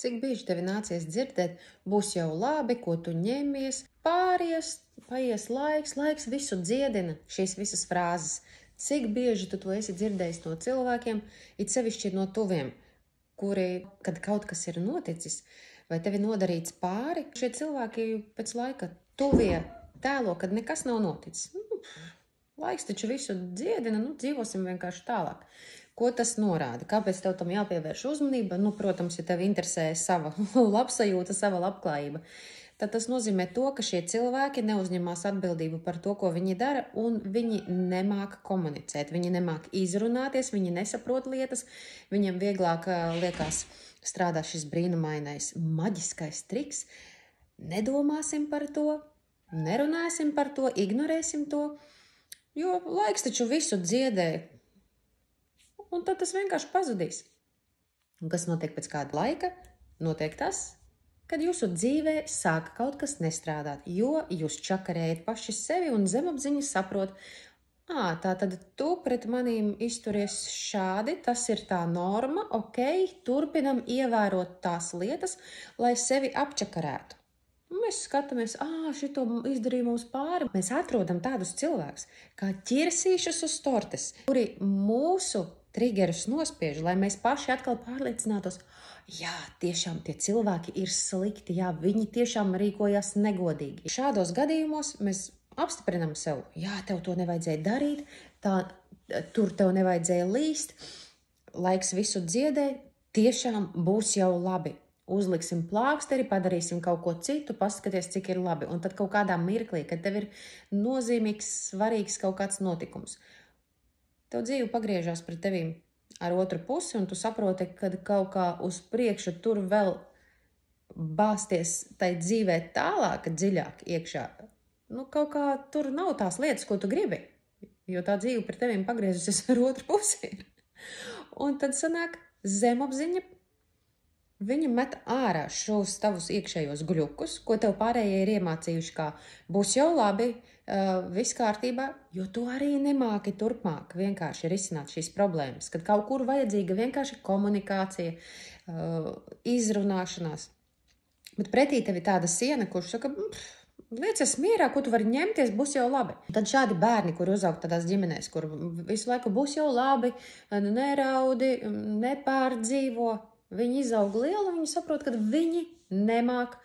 Cik bieži tevi nācies dzirdēt, būs jau labi, ko tu ņemies, paies laiks visu dziedina, šīs visas frāzes. Cik bieži tu to esi dzirdējis no cilvēkiem, it sevišķi no tuviem, kuri, kad kaut kas ir noticis, vai tevi nodarīts pāri, šie cilvēki pēc laika tuvie tēlo, kad nekas nav noticis. Laiks taču visu dziedina, dzīvosim vienkārši tālāk. Ko tas norāda? Kāpēc tev tam jāpievērš uzmanība? Protams, ja tev interesē sava labsajūta, sava labklājība, tad tas nozīmē to, ka šie cilvēki neuzņemās atbildību par to, ko viņi dara, un viņi nemāk komunicēt, viņi nemāk izrunāties, viņi nesaprot lietas, viņam vieglāk liekas strādā šis brīnumainais, maģiskais triks. Nedomāsim par to, nerunāsim par to, ignorēsim to, jo laiks taču visu dziedē. Un tad tas vienkārši pazudīs. Un kas notiek pēc kāda laika? Notiek tas, kad jūsu dzīvē sāka kaut kas nestrādāt, jo jūs čakarējat paši sevi un zemapziņa saprot, tā tad tu pret manīm izturies šādi, tas ir tā norma, ok, turpinam ievērot tās lietas, lai sevi apčakarētu. Mēs skatāmies, šito izdarīja mums pāri. Mēs atrodam tādus cilvēkus, kā ķirsīšus uz tortes, kuri mūsu triggerus nospiež, lai mēs paši atkal pārliecinātos, tiešām tie cilvēki ir slikti, viņi tiešām rīkojas negodīgi. Šādos gadījumos mēs apstiprinam sev, tev to nevajadzēja darīt, tur tev nevajadzēja līst, laiks visu dziedē, tiešām būs jau labi. Uzliksim plāksteri, padarīsim kaut ko citu, paskaties, cik ir labi. Un tad kaut kādā mirklī, kad tev ir nozīmīgs, svarīgs kaut kāds notikums, tev dzīve pagriežās pret tevīm ar otru pusi, un tu saproti, kad kaut kā uz priekšu tur vēl bāsties tai dzīvē tālāk, dziļāk iekšā. Kaut kā tur nav tās lietas, ko tu gribi, jo tā dzīve pret tevīm pagriezusies ar otru pusi. Un tad sanāk zemapziņa, viņa met ārā šos tavus iekšējos gļukus, ko tev pārējie ir iemācījuši, kā būs jau labi, viss kārtībā, jo tu arī nemāki turpmāk vienkārši risināt šīs problēmas, kad kaut kur vajadzīga vienkārši komunikācija, izrunāšanās. Bet pretī tev ir tāda siena, kurš saka, liecies mierā, ko tu vari ņemties, būs jau labi. Tad šādi bērni, kur uzaug tādās ģimenēs, kur visu laiku būs jau labi, neraudi, nepārdzīvo, viņi izaug lieli, viņi saprot, ka viņi nemāk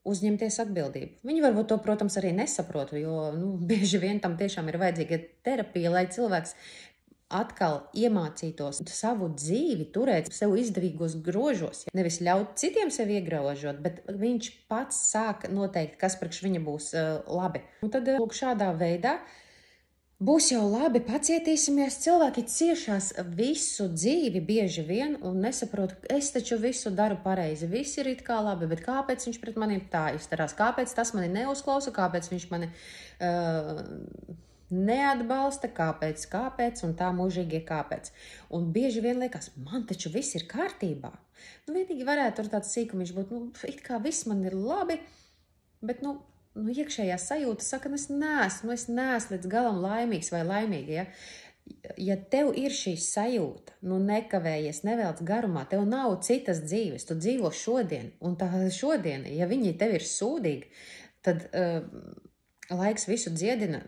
uzņemties atbildību. Viņi varbūt to, protams, arī nesaprot, jo bieži vien tam tiešām ir vajadzīga terapija, lai cilvēks atkal iemācītos savu dzīvi turēt sev izdevīgos grožos. Nevis ļaut citiem sevi iegrožot, bet viņš pats sāk noteikt, kas priekš viņa būs labi. Un tad šādā veidā būs jau labi, pacietīsimies, cilvēki ciešās visu dzīvi bieži vien un nesaprot, es taču visu daru pareizi, viss ir it kā labi, bet kāpēc viņš pret maniem tā izturās, kāpēc tas mani neuzklausa, kāpēc viņš mani neatbalsta, kāpēc un tā mūžīgie kāpēc. Un bieži vien liekas, man taču viss ir kārtībā. Vienīgi varētu tur tāds sīkumiņš būt, it kā viss man ir labi, bet iekšējā sajūta saka, es neesmu līdz galam laimīgs vai laimīgi, Ja tev ir šī sajūta, nekavējies, nevelc garumā, tev nav citas dzīves, tu dzīvo šodien, un tā šodien, ja viņi tev ir sūdīgi, tad laiks visu dziedina,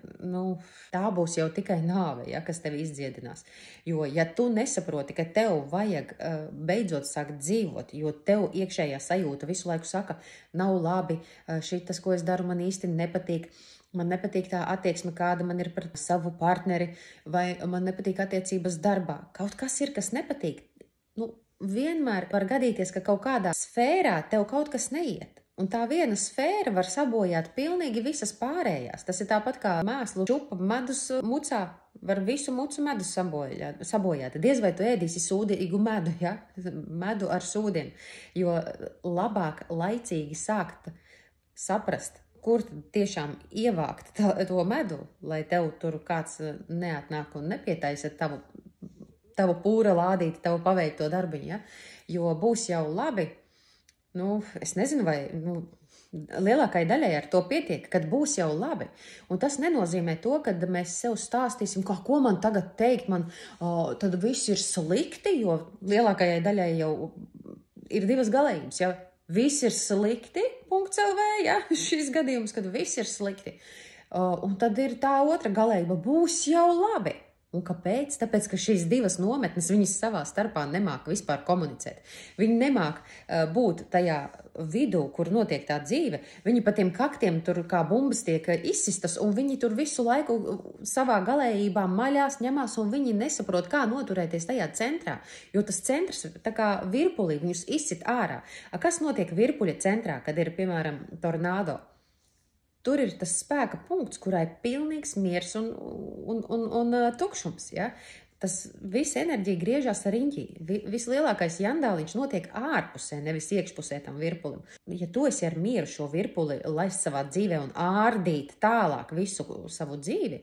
tā būs jau tikai nāve, kas tevi izdziedinās. Jo, ja tu nesaproti, ka tev vajag beidzot sākt dzīvot, jo tev iekšējā sajūta visu laiku saka, nav labi, šitas, ko es daru, man īsti nepatīk, man nepatīk tā attieksme, kāda man ir par savu partneri, vai man nepatīk attiecības darbā. Kaut kas ir, kas nepatīk. Vienmēr var gadīties, ka kaut kādā sfērā tev kaut kas neiet. Un tā viena sfēra var sabojāt pilnīgi visas pārējās. Tas ir tāpat kā mēslu čupa medus mucā, var visu mucu medu sabojāt. Diez vai tu ēdīsi sūdīgu medu, medu ar sūdiem, jo labāk laicīgi sākt saprast, kur tiešām ievākt to medu, lai tev tur kāds neatnāk un nepietaisa tavu pūra lādīti, tavu paveikto darbiņu, jo būs jau labi. Es nezinu, vai lielākai daļai ar to pietiek, kad būs jau labi. Un tas nenozīmē to, ka mēs sev stāstīsim, ko man tagad teikt, tad viss ir slikti, jo lielākajai daļai jau ir divas galējības, ja viss ir slikti, .lv, ja, šis gadījums, kad viss ir slikti. Un tad ir tā otra galējība, būs jau labi. Un kāpēc? Tāpēc, ka šīs divas nometnes, viņas savā starpā nemāk vispār komunicēt. Viņi nemāk būt tajā vidū, kur notiek tā dzīve. Viņi pa tiem kaktiem tur kā bumbas tiek izsistas, un viņi tur visu laiku savā galējībā maļās, ņemās, un viņi nesaprot, kā noturēties tajā centrā. Jo tas centrs, tā kā virpulī, viņus izsit ārā. Kas notiek virpuļa centrā, kad ir, piemēram, tornādo? Tur ir tas spēka punkts, kurā ir pilnīgs miers un tukšums. Ja? Tas viss enerģija griežās riņķī. Vislielākais jandāliņš notiek ārpusē, nevis iekšpusē tam virpulim. Ja tu esi ar mieru šo virpuli laist savā dzīvē un ārdīt tālāk visu savu dzīvi,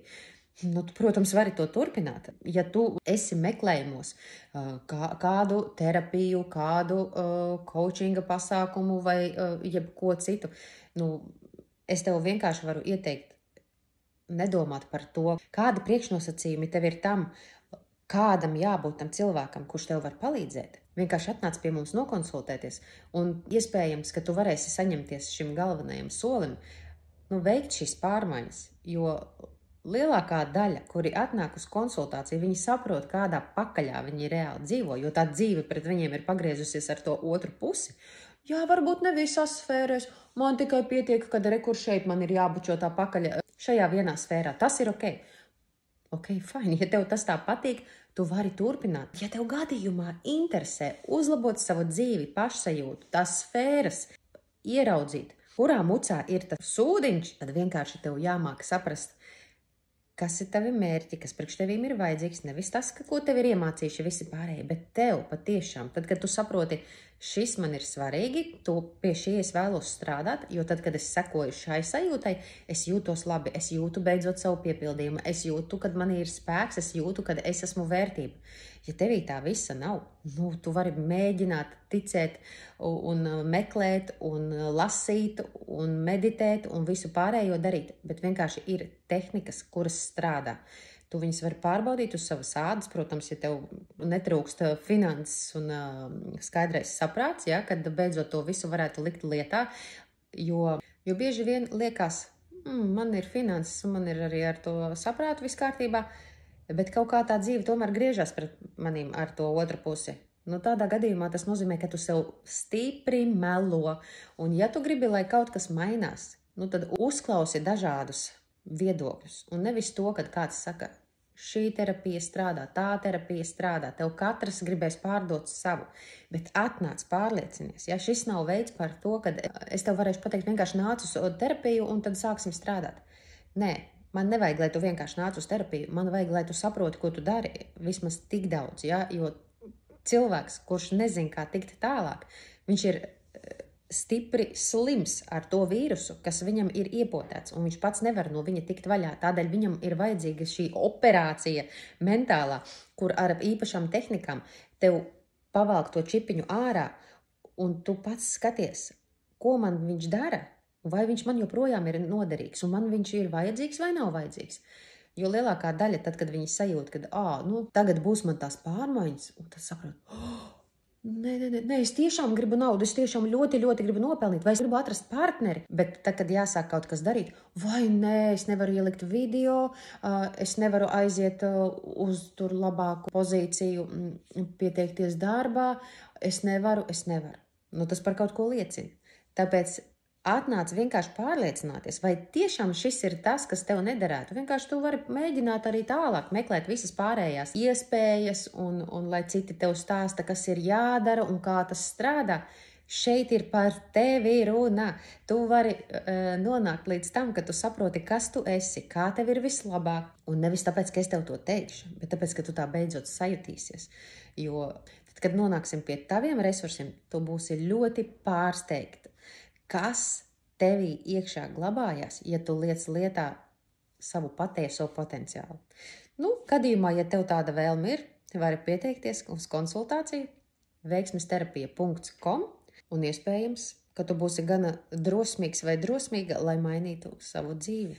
nu, tu, protams, vari to turpināt. Ja tu esi meklējumos kādu terapiju, kādu coachinga pasākumu vai jebko citu, nu, es tev vienkārši varu ieteikt nedomāt par to, kādi priekšnosacījumi tev ir tam, kādam jābūt tam cilvēkam, kurš tev var palīdzēt. Vienkārši atnāc pie mums nokonsultēties, un iespējams, ka tu varēsi saņemties šim galvenajam solim, veikt šīs pārmaiņas, jo lielākā daļa, kuri atnāk uz konsultāciju, viņi saprot, kādā pakaļā viņi reāli dzīvo, jo tā dzīve pret viņiem ir pagriezusies ar to otru pusi. Jā, varbūt ne visās sfērēs. Man tikai pietiek, kad rekur šeit man ir jābučo tā pakaļ šajā vienā sfērā. Tas ir ok. Ok, fine. Ja tev tas tā patīk, tu vari turpināt. Ja tev gadījumā interesē uzlabot savu dzīvi, pašsajūtu, tās sfēras, ieraudzīt, kurā mucā ir tas sūdiņš, tad vienkārši tev jāmāk saprast, kas ir tavi mērķi, kas priekš tevīm ir vajadzīgs, nevis tas, ko tev ir iemācījuši visi pārējie, bet tev patiešām, tad, kad tu saproti, šis man ir svarīgi, tu pie šī es vēlos strādāt, jo tad, kad es sekoju šai sajūtai, es jūtos labi, es jūtu beidzot savu piepildījumu, es jūtu, kad man ir spēks, es jūtu, kad es esmu vērtība. Ja tevī tā visa nav, tu vari mēģināt ticēt un meklēt un lasīt un meditēt un visu pārējo darīt, bet vienkārši ir tehnikas, kuras strādā. Tu viņas vari pārbaudīt uz savas ādas, protams, ja tev netrūkst finanses un skaidrais saprāts, ja, kad beidzot to visu varētu likt lietā, jo bieži vien liekas, man ir finanses un man ir arī ar to saprātu viss kārtībā, bet kaut kā tā dzīve tomēr griežas pret manīm ar to otru pusi. Tādā gadījumā tas nozīmē, ka tu sev stipri melo, un ja tu gribi, lai kaut kas mainās, tad uzklausi dažādus viedokļus, un nevis to, kad kāds saka, šī terapija strādā, tā terapija strādā, tev katrs gribēs pārdot savu, bet atnāc, pārliecinies. Ja šis nav veids par to, kad es tev varēšu pateikt, vienkārši nāc uz terapiju un tad sāksim strādāt. Nē. Man nevajag, lai tu vienkārši nāc uz terapiju, man vajag, lai tu saproti, ko tu dari, vismaz tik daudz, ja? Jo cilvēks, kurš nezin, kā tikt tālāk, viņš ir stipri slims ar to vīrusu, kas viņam ir iepotēts, un viņš pats nevar no viņa tikt vaļā. Tādēļ viņam ir vajadzīga šī operācija mentālā, kur ar īpašām tehnikām tev pavalk to čipiņu ārā, un tu pats skaties, ko man viņš dara. Vai viņš man joprojām ir noderīgs, un man viņš ir vajadzīgs vai nav vajadzīgs. Jo lielākā daļa, tad, kad viņi sajūt, ka tagad būs man tās pārmaiņas, un tad saprot, nē, es tiešām gribu naudu, es tiešām ļoti, ļoti gribu nopelnīt, vai es gribu atrast partneri, bet tad, kad jāsāk kaut kas darīt, vai nē, es nevaru ielikt video, es nevaru aiziet uz tur labāku pozīciju, pieteikties darbā, es nevaru. Tas par kaut ko liecina. Tāpēc atnāc vienkārši pārliecināties, vai tiešām šis ir tas, kas tev nederētu. Vienkārši tu vari mēģināt arī tālāk meklēt visas pārējās iespējas un lai citi tev stāsta, kas ir jādara un kā tas strādā. Šeit ir par tevi runa. Tu vari nonākt līdz tam, ka tu saproti, kas tu esi, kā tev ir vislabāk. Un nevis tāpēc, ka es tev to teikšu, bet tāpēc, ka tu tā beidzot sajutīsies. Jo tad, kad nonāksim pie taviem resursiem, tu būsi ļoti pārsteigta. Kas tevī iekšā glabājās, ja tu liec lietā savu patieso potenciālu. Gadījumā, ja tev tāda vēlme ir, vari pieteikties uz konsultāciju veiksmesterapija.com un iespējams, ka tu būsi gana drosmīgs vai drosmīga, lai mainītu savu dzīvi.